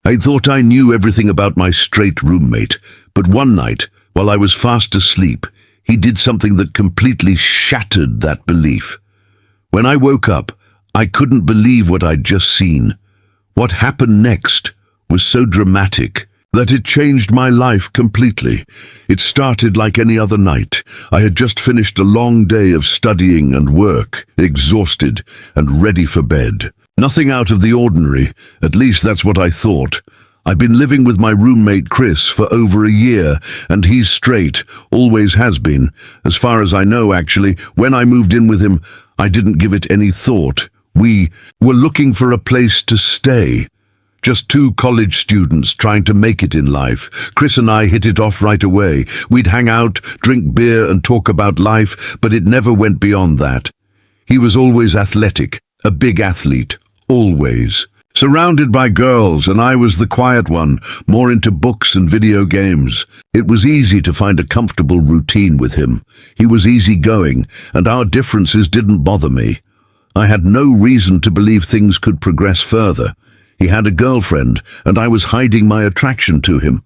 I thought I knew everything about my straight roommate, but one night, while I was fast asleep, he did something that completely shattered that belief. When I woke up, I couldn't believe what I'd just seen. What happened next was so dramatic that it changed my life completely. It started like any other night. I had just finished a long day of studying and work, exhausted and ready for bed. Nothing out of the ordinary, at least that's what I thought. I've been living with my roommate Chris for over a year, and he's straight, always has been. As far as I know, actually, when I moved in with him, I didn't give it any thought. We were looking for a place to stay. Just two college students trying to make it in life. Chris and I hit it off right away. We'd hang out, drink beer and talk about life, but it never went beyond that. He was always athletic, a big athlete, always. Surrounded by girls, and I was the quiet one, more into books and video games. It was easy to find a comfortable routine with him. He was easygoing, and our differences didn't bother me. I had no reason to believe things could progress further. He had a girlfriend, and I was hiding my attraction to him.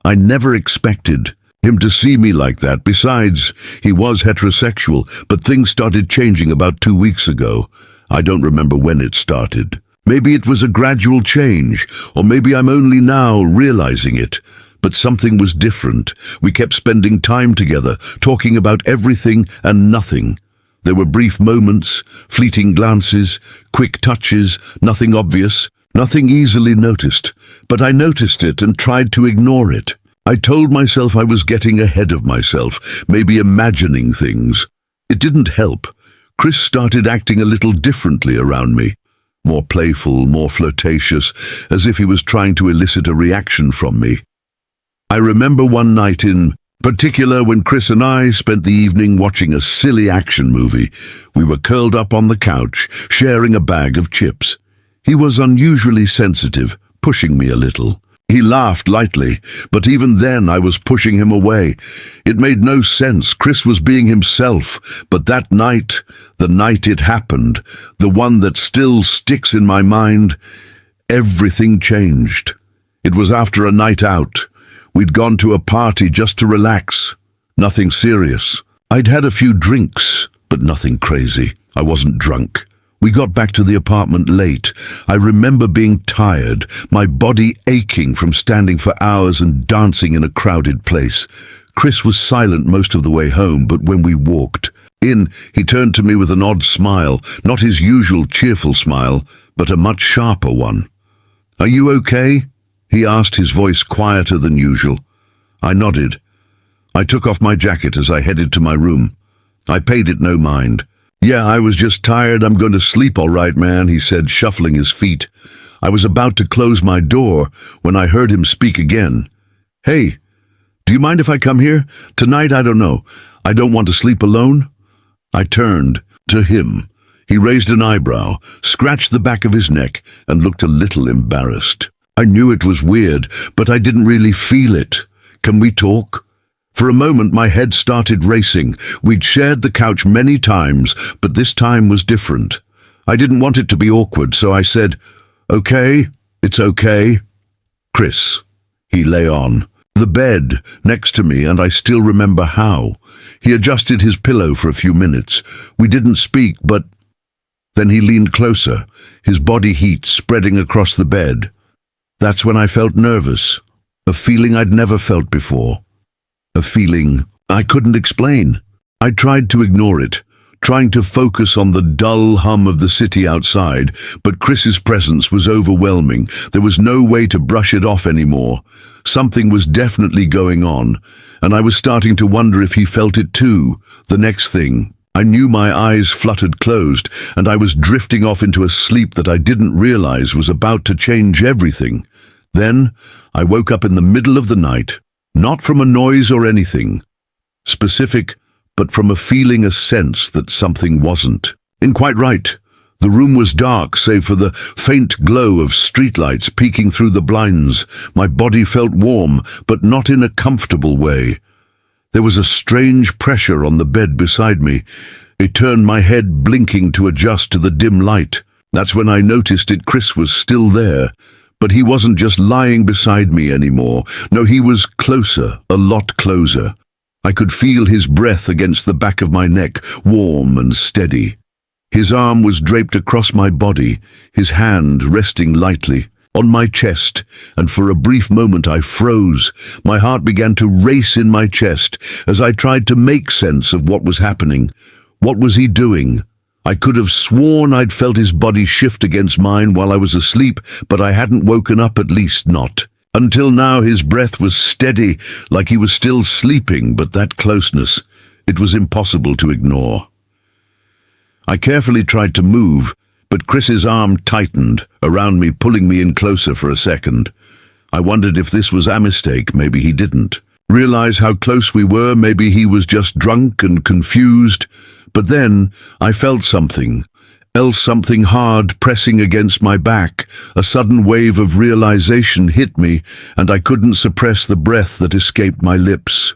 I never expected him to see me like that. Besides, he was heterosexual, but things started changing about 2 weeks ago. I don't remember when it started. Maybe it was a gradual change, or maybe I'm only now realizing it. But something was different. We kept spending time together, talking about everything and nothing. There were brief moments, fleeting glances, quick touches, nothing obvious, nothing easily noticed. But I noticed it and tried to ignore it. I told myself I was getting ahead of myself, maybe imagining things. It didn't help. Chris started acting a little differently around me. More playful, more flirtatious, as if he was trying to elicit a reaction from me. I remember one night in particular when Chris and I spent the evening watching a silly action movie. We were curled up on the couch, sharing a bag of chips. He was unusually sensitive, pushing me a little. He laughed lightly, but even then I was pushing him away. It made no sense. Chris was being himself, but that night, the night it happened, the one that still sticks in my mind, everything changed. It was after a night out. We'd gone to a party just to relax. Nothing serious. I'd had a few drinks, but nothing crazy. I wasn't drunk. We got back to the apartment late. I remember being tired, my body aching from standing for hours and dancing in a crowded place. Chris was silent most of the way home, but when we walked in, he turned to me with an odd smile, not his usual cheerful smile, but a much sharper one. "Are you okay?" he asked, his voice quieter than usual. I nodded. I took off my jacket as I headed to my room. I paid it no mind. "Yeah, I was just tired. I'm going to sleep all right, man," he said, shuffling his feet. I was about to close my door when I heard him speak again. "Hey, do you mind if I come here? Tonight, I don't know. I don't want to sleep alone." I turned to him. He raised an eyebrow, scratched the back of his neck, and looked a little embarrassed. I knew it was weird, but I didn't really feel it. "Can we talk?" For a moment, my head started racing. We'd shared the couch many times, but this time was different. I didn't want it to be awkward, so I said, "Okay, it's okay." "Chris." He lay on the bed next to me, and I still remember how. He adjusted his pillow for a few minutes. We didn't speak, but then he leaned closer, his body heat spreading across the bed. That's when I felt nervous, a feeling I'd never felt before. A feeling I couldn't explain. I tried to ignore it, trying to focus on the dull hum of the city outside, but Chris's presence was overwhelming. There was no way to brush it off anymore. Something was definitely going on, and I was starting to wonder if he felt it too. The next thing, I knew my eyes fluttered closed, and I was drifting off into a sleep that I didn't realize was about to change everything. Then I woke up in the middle of the night. Not from a noise or anything specific, but from a feeling, a sense that something wasn't. And quite right. The room was dark, save for the faint glow of streetlights peeking through the blinds. My body felt warm, but not in a comfortable way. There was a strange pressure on the bed beside me. I turned my head, blinking to adjust to the dim light. That's when I noticed it. Chris was still there, But he wasn't just lying beside me anymore. No, he was closer, a lot closer. I could feel his breath against the back of my neck, warm and steady. His arm was draped across my body, his hand resting lightly on my chest, and for a brief moment I froze. My heart began to race in my chest as I tried to make sense of what was happening. What was he doing? I could have sworn I'd felt his body shift against mine while I was asleep, but I hadn't woken up, at least not. Until now his breath was steady, like he was still sleeping, but that closeness, it was impossible to ignore. I carefully tried to move, but Chris's arm tightened around me, pulling me in closer for a second. I wondered if this was a mistake. Maybe he didn't realize how close we were. Maybe he was just drunk and confused. But then I felt something hard pressing against my back. A sudden wave of realization hit me, and I couldn't suppress the breath that escaped my lips.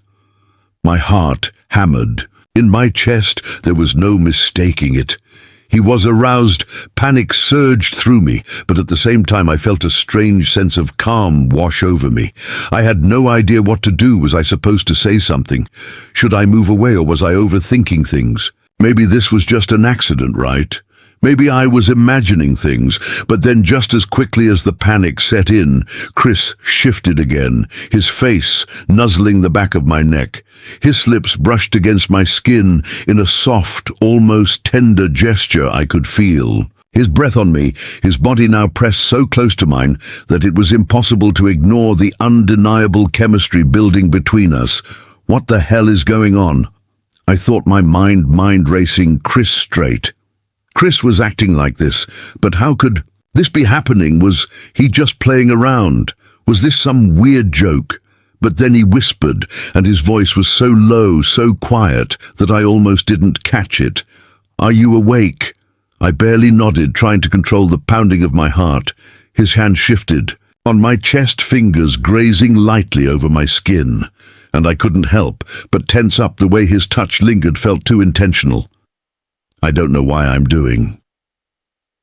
My heart hammered. In my chest, there was no mistaking it. He was aroused. Panic surged through me, but at the same time I felt a strange sense of calm wash over me. I had no idea what to do. Was I supposed to say something? Should I move away, or was I overthinking things? Maybe this was just an accident, right? Maybe I was imagining things, but then just as quickly as the panic set in, Chris shifted again, his face nuzzling the back of my neck. His lips brushed against my skin in a soft, almost tender gesture I could feel. His breath on me, his body now pressed so close to mine that it was impossible to ignore the undeniable chemistry building between us. What the hell is going on? I thought, my mind racing Chris straight. Chris was acting like this, but how could this be happening? Was he just playing around? Was this some weird joke? But then he whispered, and his voice was so low, so quiet, that I almost didn't catch it. "Are you awake?" I barely nodded, trying to control the pounding of my heart. His hand shifted, on my chest, fingers grazing lightly over my skin, and I couldn't help but tense up. The way his touch lingered felt too intentional. "I don't know why I'm doing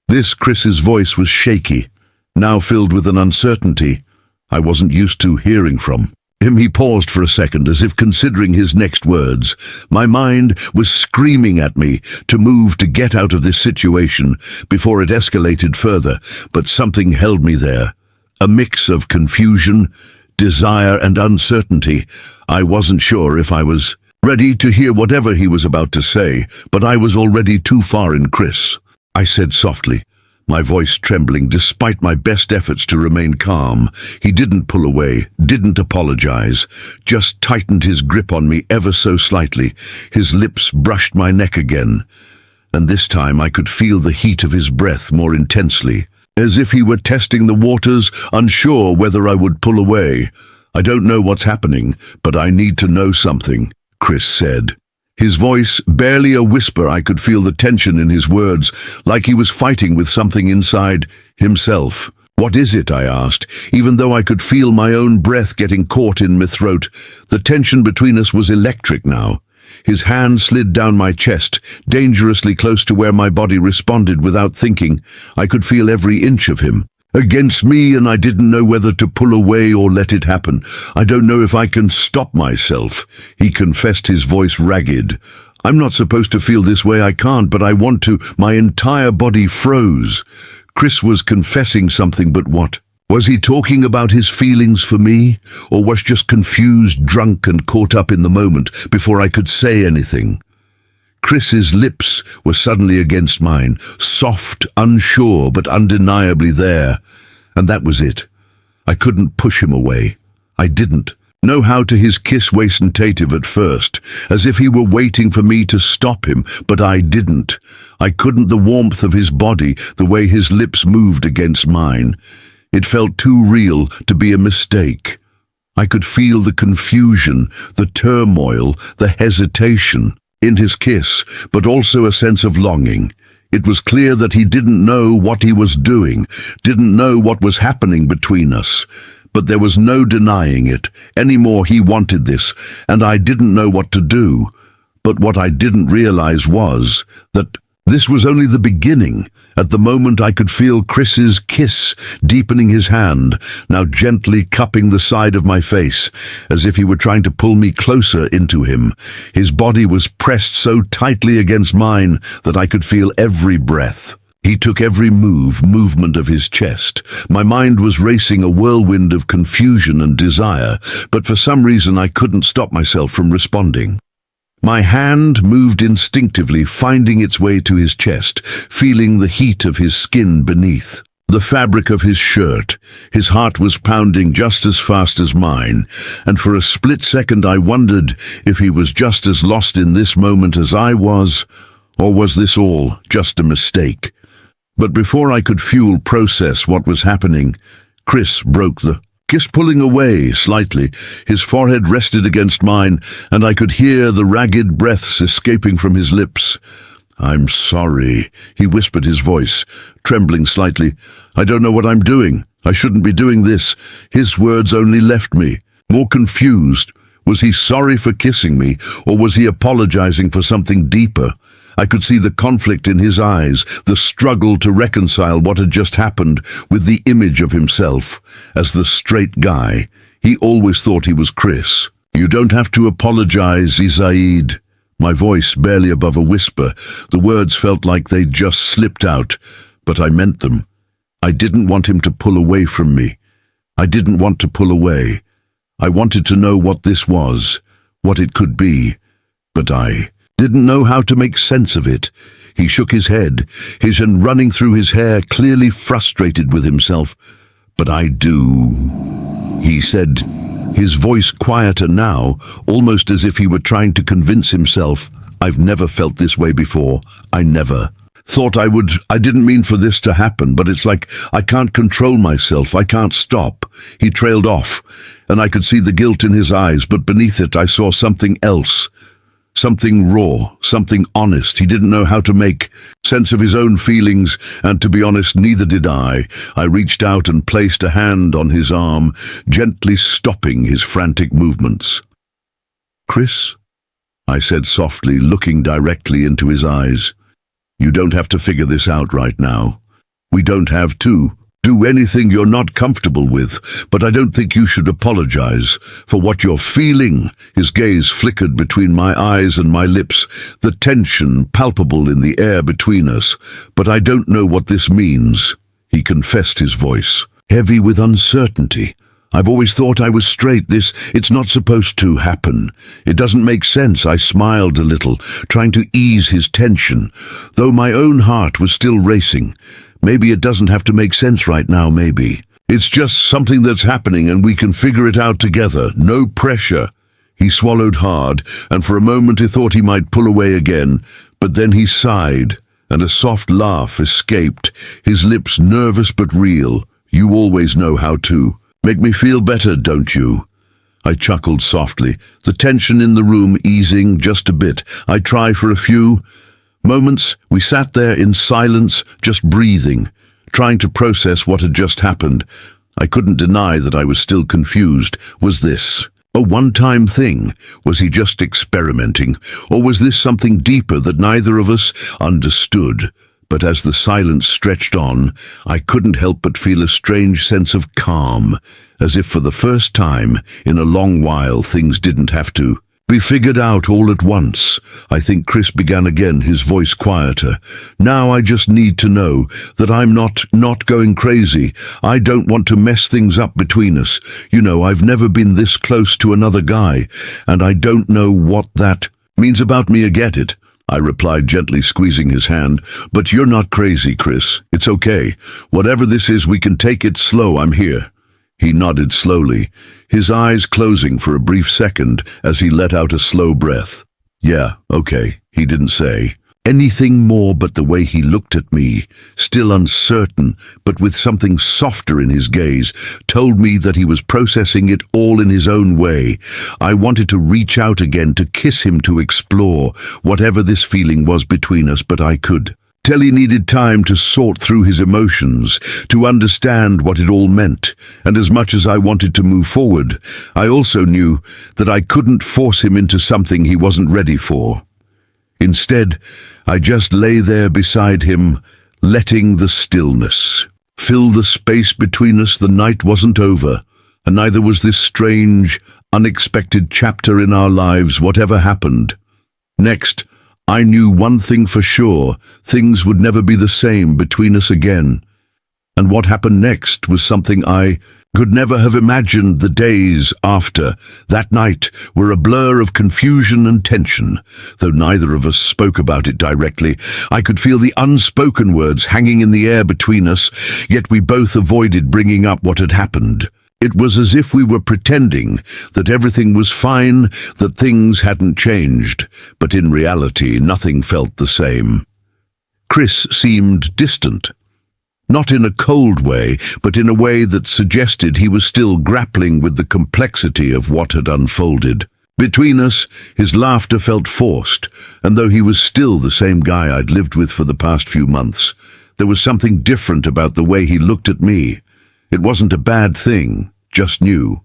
this." Chris's voice was shaky, now filled with an uncertainty I wasn't used to hearing from him. He paused for a second, as if considering his next words. My mind was screaming at me to move, to get out of this situation before it escalated further, but something held me there. A mix of confusion, desire, and uncertainty. I wasn't sure if I was ready to hear whatever he was about to say, but I was already too far in. "Chris," I said softly, my voice trembling despite my best efforts to remain calm. He didn't pull away, didn't apologize, just tightened his grip on me ever so slightly. His lips brushed my neck again, and this time I could feel the heat of his breath more intensely, as if he were testing the waters, unsure whether I would pull away. "I don't know what's happening, but I need to know something," Chris said. His voice barely a whisper. I could feel the tension in his words, like he was fighting with something inside himself. "What is it?" I asked, even though I could feel my own breath getting caught in my throat. The tension between us was electric now. His hand slid down my chest, dangerously close to where my body responded without thinking. I could feel every inch of him against me, and I didn't know whether to pull away or let it happen. "I don't know if I can stop myself," he confessed, his voice ragged. "I'm not supposed to feel this way. I can't, but I want to." My entire body froze. Chris was confessing something, but what? Was he talking about his feelings for me, or was just confused, drunk, and caught up in the moment before I could say anything? Chris's lips were suddenly against mine, soft, unsure, but undeniably there. And that was it. I couldn't push him away. I didn't know how to. His kiss wasn't at first, as if he were waiting for me to stop him, but I didn't. I couldn't. The warmth of his body, the way his lips moved against mine, it felt too real to be a mistake. I could feel the confusion, the turmoil, the hesitation in his kiss, but also a sense of longing. It was clear that he didn't know what he was doing, didn't know what was happening between us. But there was no denying it anymore. He wanted this, and I didn't know what to do. But what I didn't realize was that This was only the beginning. At the moment I could feel Chris's kiss deepening his hand, now gently cupping the side of my face, as if he were trying to pull me closer into him. His body was pressed so tightly against mine that I could feel every breath. He took every movement of his chest. My mind was racing a whirlwind of confusion and desire, but for some reason I couldn't stop myself from responding. My hand moved instinctively, finding its way to his chest, feeling the heat of his skin beneath. The fabric of his shirt. His heart was pounding just as fast as mine, and for a split second I wondered if he was just as lost in this moment as I was, or was this all just a mistake? But before I could process what was happening, Chris broke the kiss, pulling away slightly. His forehead rested against mine, and I could hear the ragged breaths escaping from his lips. "I'm sorry," he whispered, his voice trembling slightly. "I don't know what I'm doing. I shouldn't be doing this." His words only left me more confused. Was he sorry for kissing me, or was he apologizing for something deeper? I could see the conflict in his eyes, the struggle to reconcile what had just happened with the image of himself as the straight guy. He always thought he was Chris. "You don't have to apologize, Isaid." My voice barely above a whisper. The words felt like they'd just slipped out, but I meant them. I didn't want him to pull away from me. I didn't want to pull away. I wanted to know what this was, what it could be, but I didn't know how to make sense of it. He shook his head, his hand running through his hair, clearly frustrated with himself. "But I do," he said, his voice quieter now, almost as if he were trying to convince himself. "I've never felt this way before. I never thought I would. I didn't mean for this to happen, but it's like I can't control myself. I can't stop." He trailed off, and I could see the guilt in his eyes, but beneath it I saw something else. Something raw, something honest. He didn't know how to make sense of his own feelings, and to be honest, neither did I. I reached out and placed a hand on his arm, gently stopping his frantic movements. "Chris," I said softly, looking directly into his eyes, "you don't have to figure this out right now. We don't have to do anything you're not comfortable with, but I don't think you should apologize for what you're feeling." His gaze flickered between my eyes and my lips, the tension palpable in the air between us. "But I don't know what this means," he confessed, his voice heavy with uncertainty. "I've always thought I was straight. It's not supposed to happen. It doesn't make sense." I smiled a little, trying to ease his tension, though my own heart was still racing. "Maybe it doesn't have to make sense right now, maybe. It's just something that's happening and we can figure it out together. No pressure." He swallowed hard, and for a moment I thought he might pull away again, but then he sighed, and a soft laugh escaped, his lips nervous but real. "You always know how to make me feel better, don't you?" I chuckled softly, the tension in the room easing just a bit. I try for a few moments. We sat there in silence, just breathing, trying to process what had just happened. I couldn't deny that I was still confused. Was this a one-time thing? Was he just experimenting? Or was this something deeper that neither of us understood? But as the silence stretched on, I couldn't help but feel a strange sense of calm, as if for the first time in a long while things didn't have to be figured out all at once. I think Chris began again, his voice quieter. "Now I just need to know that I'm not going crazy. I don't want to mess things up between us. You know, I've never been this close to another guy, and I don't know what that means about me. I get it," I replied, gently squeezing his hand. "But you're not crazy, Chris. It's okay. Whatever this is, we can take it slow. I'm here." He nodded slowly, his eyes closing for a brief second as he let out a slow breath. "Yeah, okay," he didn't say anything more, but the way he looked at me, still uncertain, but with something softer in his gaze, told me that he was processing it all in his own way. I wanted to reach out again, to kiss him, to explore whatever this feeling was between us, but I could tell he needed time to sort through his emotions, to understand what it all meant. And as much as I wanted to move forward, I also knew that I couldn't force him into something he wasn't ready for. Instead, I just lay there beside him, letting the stillness fill the space between us. The night wasn't over, and neither was this strange, unexpected chapter in our lives, whatever happened. Next, I knew one thing for sure: things would never be the same between us again. And what happened next was something I could never have imagined. The days after that night were a blur of confusion and tension. Though neither of us spoke about it directly, I could feel the unspoken words hanging in the air between us, yet we both avoided bringing up what had happened. It was as if we were pretending that everything was fine, that things hadn't changed, but in reality nothing felt the same. Chris seemed distant. Not in a cold way, but in a way that suggested he was still grappling with the complexity of what had unfolded. Between us, his laughter felt forced, and though he was still the same guy I'd lived with for the past few months, there was something different about the way he looked at me. It wasn't a bad thing, just new.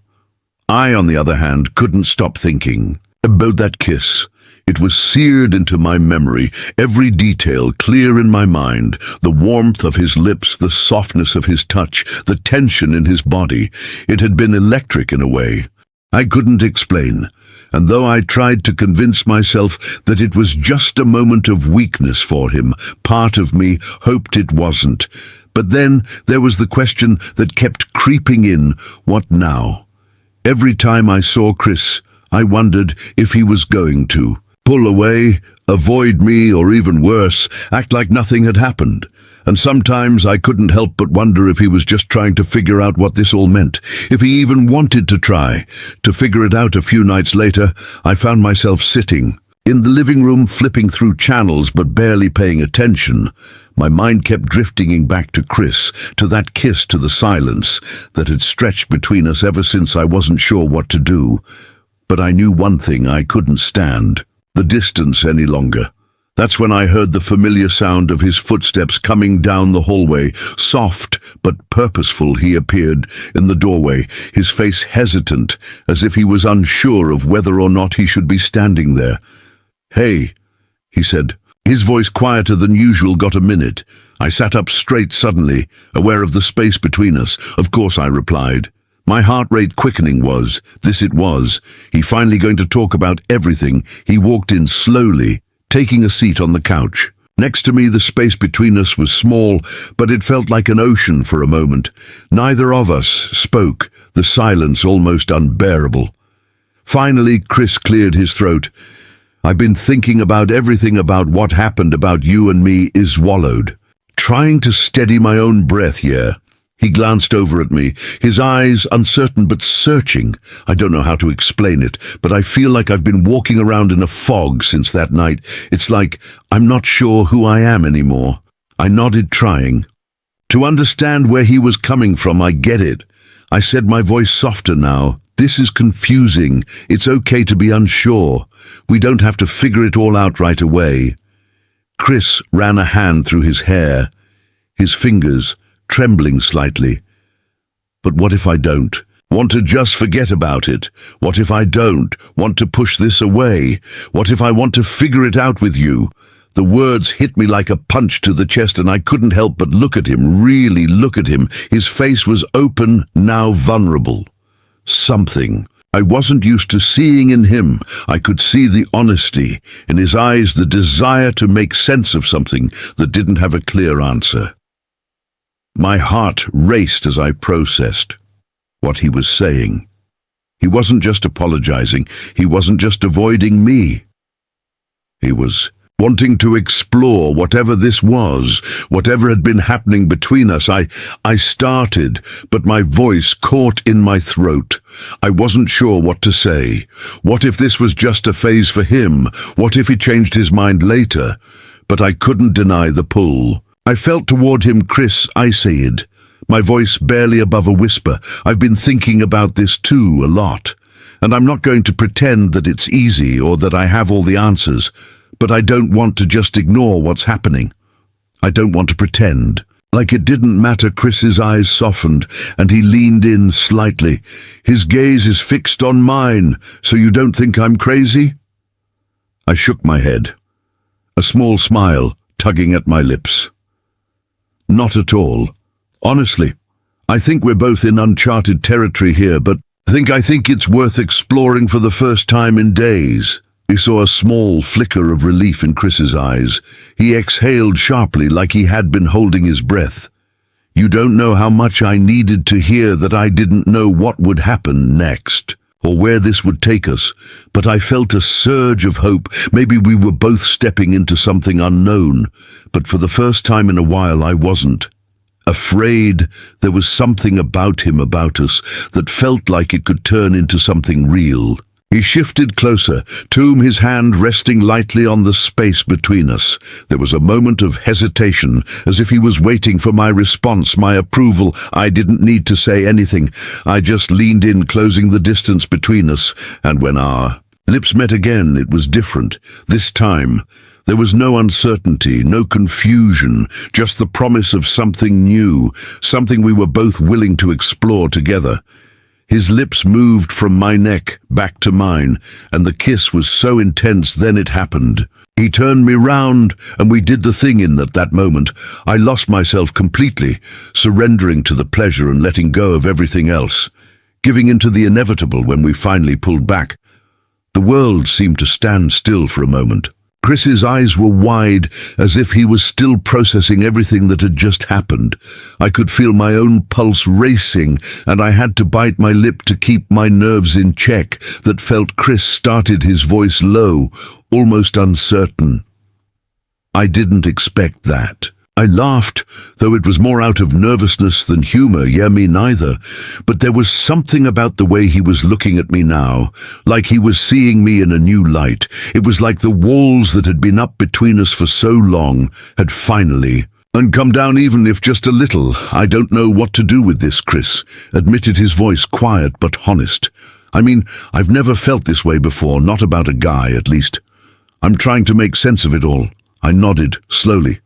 I, on the other hand, couldn't stop thinking about that kiss. It was seared into my memory, every detail clear in my mind: the warmth of his lips, the softness of his touch, the tension in his body. It had been electric in a way I couldn't explain, and though I tried to convince myself that it was just a moment of weakness for him, part of me hoped it wasn't. But then there was the question that kept creeping in: what now? Every time I saw Chris, I wondered if he was going to pull away, avoid me, or even worse, act like nothing had happened. And sometimes I couldn't help but wonder if he was just trying to figure out what this all meant, if he even wanted to try to figure it out. A few nights later, I found myself sitting in the living room, flipping through channels but barely paying attention. My mind kept drifting back to Chris, to that kiss, to the silence that had stretched between us ever since I wasn't sure what to do. But I knew one thing: I couldn't stand the distance any longer. That's when I heard the familiar sound of his footsteps coming down the hallway. Soft but purposeful, he appeared in the doorway, his face hesitant, as if he was unsure of whether or not he should be standing there. "Hey," he said. His voice, quieter than usual, got a minute. I sat up straight suddenly, aware of the space between us. "Of course," I replied, my heart rate quickening. Was he finally going to talk about everything? He walked in slowly, taking a seat on the couch next to me. The space between us was small, but it felt like an ocean for a moment. Neither of us spoke, the silence almost unbearable. Finally, Chris cleared his throat. "I've been thinking about everything about what happened, about you and me," I swallowed, trying to steady my own breath. "Yeah." He glanced over at me, his eyes uncertain but searching. I don't know how to explain it, but I feel like I've been walking around in a fog since that night. It's like I'm not sure who I am anymore. I nodded, trying to understand where he was coming from. "I get it," I said, my voice softer now. "This is confusing. It's okay to be unsure. We don't have to figure it all out right away." Chris ran a hand through his hair, his fingers trembling slightly. "But what if I don't want to just forget about it? What if I don't want to push this away? What if I want to figure it out with you?" The words hit me like a punch to the chest, and I couldn't help but look at him, really look at him. His face was open, now vulnerable. Something I wasn't used to seeing in him. I could see the honesty in his eyes, the desire to make sense of something that didn't have a clear answer. My heart raced as I processed what he was saying. He wasn't just apologizing. He wasn't just avoiding me. He was wanting to explore whatever this was, whatever had been happening between us. I started, but my voice caught in my throat. I wasn't sure what to say. What if this was just a phase for him? What if he changed his mind later? But I couldn't deny the pull I felt toward him. "Chris," I said, my voice barely above a whisper, "I've been thinking about this too, a lot. And I'm not going to pretend that it's easy or that I have all the answers. But I don't want to just ignore what's happening. I don't want to pretend like it didn't matter." Chris's eyes softened, and he leaned in slightly. His gaze is fixed on mine. "So you don't think I'm crazy?" I shook my head. a small smile tugging at my lips. Not at all. Honestly, I think we're both in uncharted territory here, but I think it's worth exploring for the first time in days. He saw a small flicker of relief in Chris's eyes. He exhaled sharply like he had been holding his breath. You don't know how much I needed to hear that. I didn't know what would happen next, or where this would take us, but I felt a surge of hope. Maybe we were both stepping into something unknown, but for the first time in a while I wasn't afraid. There was something about him, about us, that felt like it could turn into something real. He shifted closer, his hand resting lightly on the space between us. There was a moment of hesitation, as if he was waiting for my response, my approval. I didn't need to say anything. I just leaned in, closing the distance between us, and when our lips met again, it was different. This time, there was no uncertainty, no confusion, just the promise of something new, something we were both willing to explore together. His lips moved from my neck back to mine, and the kiss was so intense. Then it happened. He turned me round, and we did the thing. In that moment, I lost myself completely, surrendering to the pleasure and letting go of everything else, giving into the inevitable. When we finally pulled back, the world seemed to stand still for a moment. Chris's eyes were wide, as if he was still processing everything that had just happened. I could feel my own pulse racing, and I had to bite my lip to keep my nerves in check. That felt. Chris started, his voice low, almost uncertain. I didn't expect that. I laughed, though it was more out of nervousness than humor. Yeah, me neither. But there was something about the way he was looking at me now, like he was seeing me in a new light. It was like the walls that had been up between us for so long had finally come down, even if just a little. I don't know what to do with this, Chris admitted, his voice quiet but honest. I mean, I've never felt this way before, not about a guy, at least. I'm trying to make sense of it all. I nodded slowly,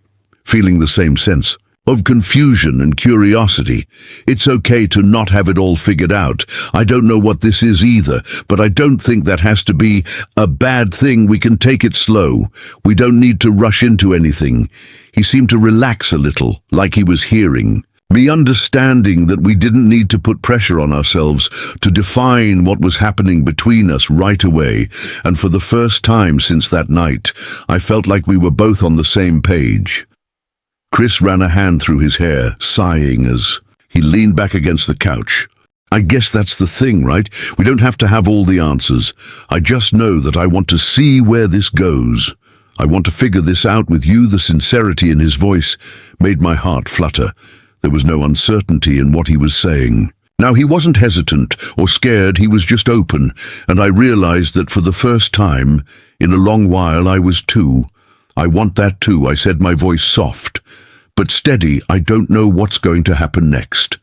feeling the same sense of confusion and curiosity. It's okay to not have it all figured out. I don't know what this is either, but I don't think that has to be a bad thing. We can take it slow. We don't need to rush into anything. He seemed to relax a little, like he was hearing me, understanding that we didn't need to put pressure on ourselves to define what was happening between us right away. And for the first time since that night, I felt like we were both on the same page. Chris ran a hand through his hair, sighing as he leaned back against the couch. I guess that's the thing, right? We don't have to have all the answers. I just know that I want to see where this goes. I want to figure this out with you. The sincerity in his voice made my heart flutter. There was no uncertainty in what he was saying. Now, he wasn't hesitant or scared, he was just open, and I realized that for the first time in a long while I was too. I want that too, I said, my voice soft but steady. I don't know what's going to happen next,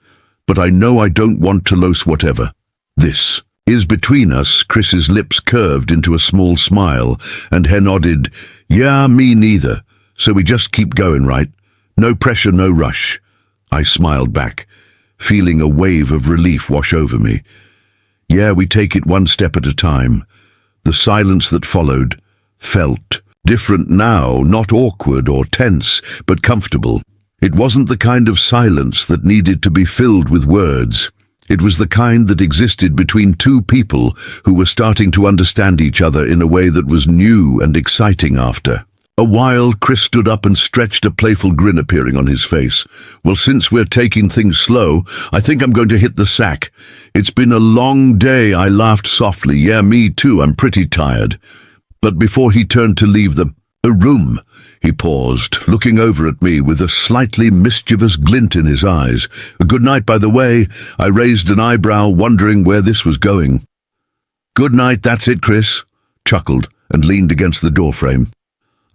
but I know I don't want to lose whatever this is between us. Chris's lips curved into a small smile, and he nodded. Yeah, me neither. So we just keep going, right? No pressure, no rush. I smiled back, feeling a wave of relief wash over me. Yeah, we take it one step at a time. The silence that followed felt different now, not awkward or tense, but comfortable. It wasn't the kind of silence that needed to be filled with words. It was the kind that existed between two people who were starting to understand each other in a way that was new and exciting. After a while, Chris stood up and stretched, a playful grin appearing on his face. Well, since we're taking things slow, I think I'm going to hit the sack. It's been a long day, I laughed softly. Yeah, me too, I'm pretty tired. But before he turned to leave the room, he paused, looking over at me with a slightly mischievous glint in his eyes. Good night, by the way. I raised an eyebrow, wondering where this was going. Good night, that's it, Chris chuckled and leaned against the doorframe.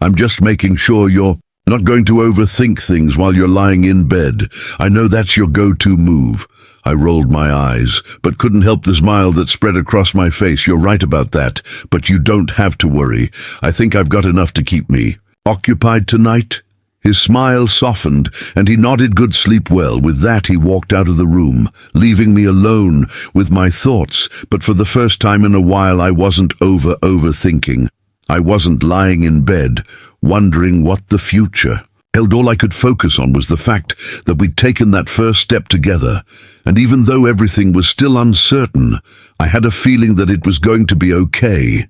I'm just making sure you're not going to overthink things while you're lying in bed. I know that's your go-to move. I rolled my eyes, but couldn't help the smile that spread across my face. You're right about that, but you don't have to worry. I think I've got enough to keep me occupied tonight. His smile softened, and he nodded. Good, sleep well. With that, he walked out of the room, leaving me alone with my thoughts, but for the first time in a while I wasn't overthinking. I wasn't lying in bed, wondering what the future held. All I could focus on was the fact that we'd taken that first step together, and even though everything was still uncertain, I had a feeling that it was going to be okay.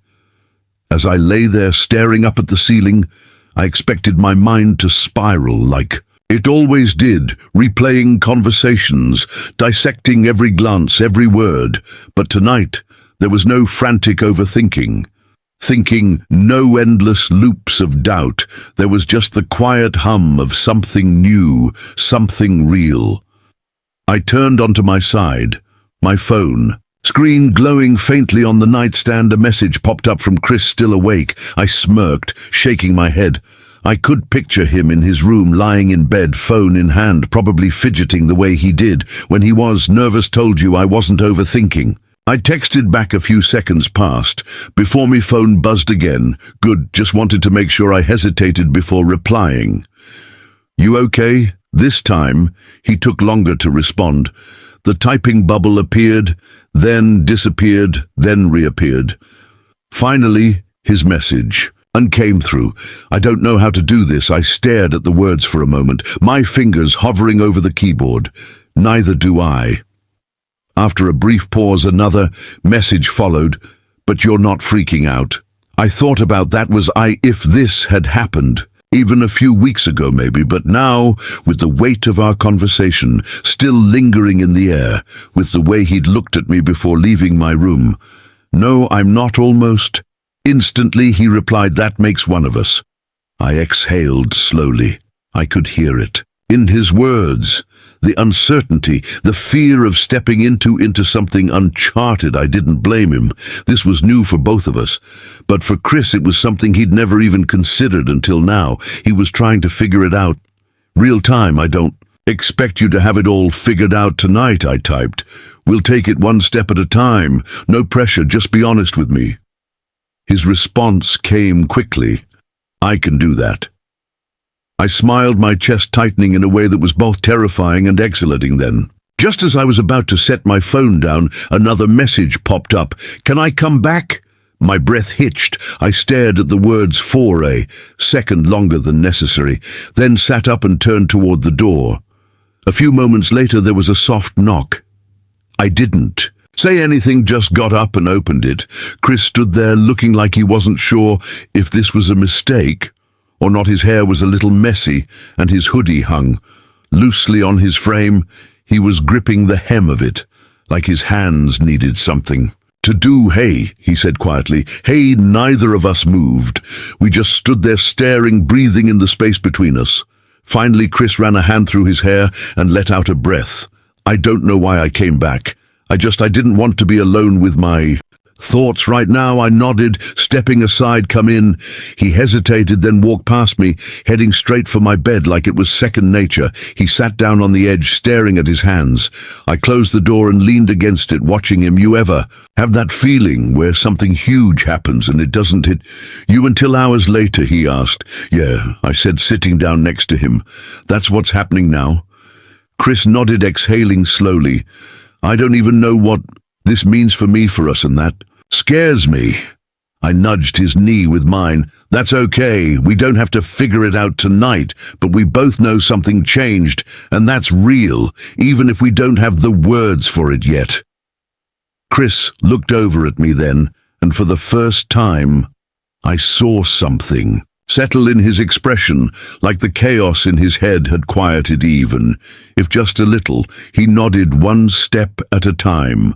As I lay there staring up at the ceiling, I expected my mind to spiral like it always did, replaying conversations, dissecting every glance, every word. But tonight, there was no frantic overthinking. No endless loops of doubt. There was just the quiet hum of something new, something real. I turned onto my side, my phone. Screen glowing faintly on the nightstand, a message popped up from Chris, still awake. I smirked, shaking my head. I could picture him in his room, lying in bed, phone in hand, probably fidgeting the way he did when he was nervous. Told you I wasn't overthinking. I texted back. A few seconds passed before my phone buzzed again. Good, just wanted to make sure. I hesitated before replying. You okay? This time, he took longer to respond. The typing bubble appeared, then disappeared, then reappeared. Finally, his message and came through. I don't know how to do this. I stared at the words for a moment, my fingers hovering over the keyboard. Neither do I. After a brief pause, another message followed. But you're not freaking out. I thought about that. Was I? If this had happened even a few weeks ago maybe, but now, with the weight of our conversation still lingering in the air, with the way he'd looked at me before leaving my room. No, I'm not. Almost instantly he replied, that makes one of us. I exhaled slowly. I could hear it in his words, the uncertainty, the fear of stepping into something uncharted. I didn't blame him. This was new for both of us. But for Chris, it was something he'd never even considered until now. He was trying to figure it out. Real time. I don't expect you to have it all figured out tonight, I typed. We'll take it one step at a time. No pressure, just be honest with me. His response came quickly. I can do that. I smiled, my chest tightening in a way that was both terrifying and exhilarating. Then, just as I was about to set my phone down, another message popped up. Can I come back? My breath hitched. I stared at the words for a second longer than necessary, then sat up and turned toward the door. A few moments later, there was a soft knock. I didn't say anything, just got up and opened it. Chris stood there looking like he wasn't sure if this was a mistake or not. His hair was a little messy, and his hoodie hung loosely on his frame. He was gripping the hem of it, like his hands needed something to do. Hey, he said quietly. Hey. Neither of us moved. We just stood there staring, breathing in the space between us. Finally, Chris ran a hand through his hair and let out a breath. I don't know why I came back. I didn't want to be alone with my thoughts right now. I nodded, stepping aside. Come in. He hesitated, then walked past me, heading straight for my bed like it was second nature. He sat down on the edge, staring at his hands. I closed the door and leaned against it, watching him. You ever have that feeling where something huge happens and it doesn't hit you until hours later? He asked. Yeah, I said, sitting down next to him. That's what's happening now. Chris nodded, exhaling slowly. I don't even know what this means for me, for us, and that scares me. I nudged his knee with mine. That's okay. We don't have to figure it out tonight, but we both know something changed, and that's real, even if we don't have the words for it yet. Chris looked over at me then, and for the first time, I saw something settle in his expression, like the chaos in his head had quieted even, if just a little. He nodded, one step at a time.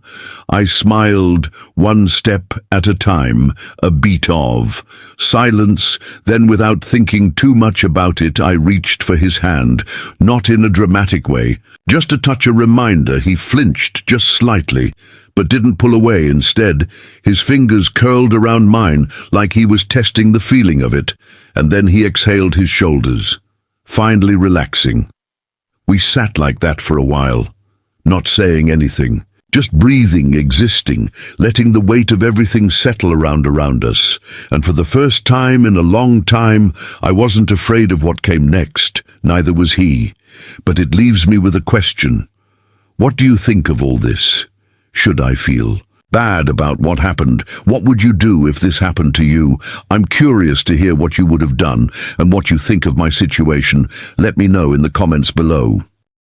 I smiled, one step at a time, a beat of silence. Then, without thinking too much about it, I reached for his hand, not in a dramatic way, just a touch, a reminder. He flinched just slightly, but didn't pull away. Instead, his fingers curled around mine like he was testing the feeling of it, and then he exhaled his shoulders, finally relaxing. We sat like that for a while, not saying anything, just breathing, existing, letting the weight of everything settle around us. And for the first time in a long time, I wasn't afraid of what came next. Neither was he. But it leaves me with a question. What do you think of all this? Should I feel bad about what happened. What would you do if this happened to you? I'm curious to hear what you would have done and what you think of my situation. Let me know in the comments below.